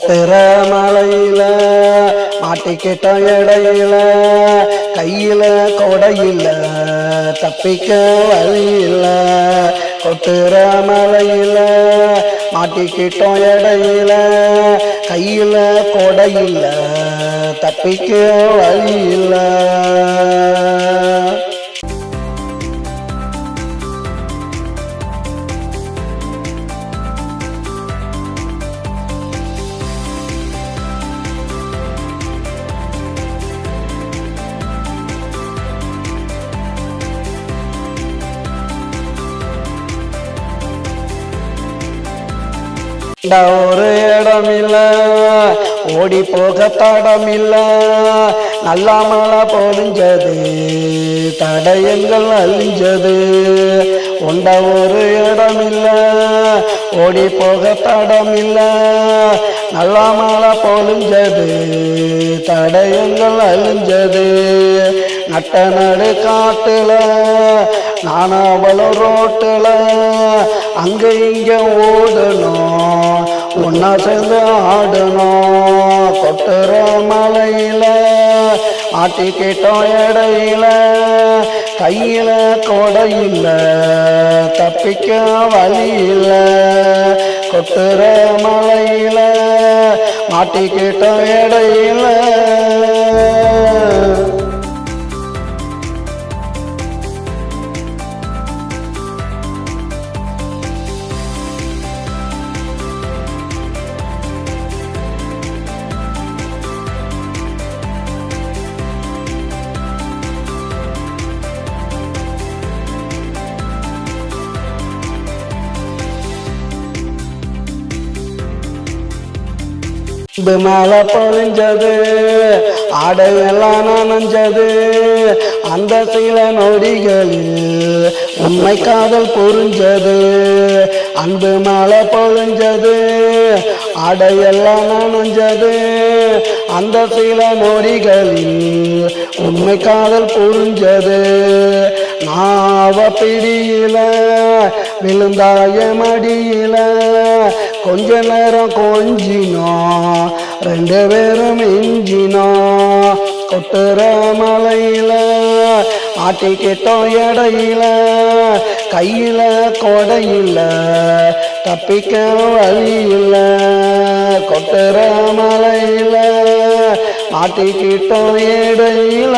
கொட்டுற மலையில மாட்டிக்கிட்ட இடையில கையில கொடையில தப்பிக்க வழியில கொட்டுற மலையில மாட்டிக்கிட்டோம் இடையில கையில கொடையில தப்பிக்க வழியில ஒரு இடமில்ல ஓடி போக தடமில்ல நல்லா மழை பொழிஞ்சது தடயங்கள் அழிஞ்சது உண்ட ஒரு இடமில்ல ஓடி போக தடமில்ல நல்லா மழை பொழிஞ்சது தடயங்கள் அழிஞ்சது நட்ட நடு காட்டுல நானாவளும் ரோட்டுல அங்க இங்க ஓடணும் ஒன்னா சேர்ந்து ஆடணும் கொட்டுற மலையில மாட்டிக்கிட்டோம் இடையில கையில கொடையில தப்பிக்க வழியில கொட்டுற மலையில மாட்டிக்கிட்டோம் இடையில மழை பொழிஞ்சது ஆடையெல்லாம் நனைஞ்சது அந்த சில நொடிகளில் உண்மை காதல் புரிஞ்சது அன்பு மழை பொழிஞ்சது ஆடையெல்லாம் நனைஞ்சது அந்த சில நொடிகளில் உண்மை காதல் புரிஞ்சது நாவ பிடியில விழுந்தாய மடியில கொஞ்ச நேரம் கொஞ்சினோம் ரெண்டு பேரும் மிஞ்சினோம் கொட்டுற மலையில மாட்டிக்கிட்டோம் இடையில கையில கொடையில தப்பிக்க வழியில கொட்டுற மலையில மாட்டிக்கிட்டோம் இடையில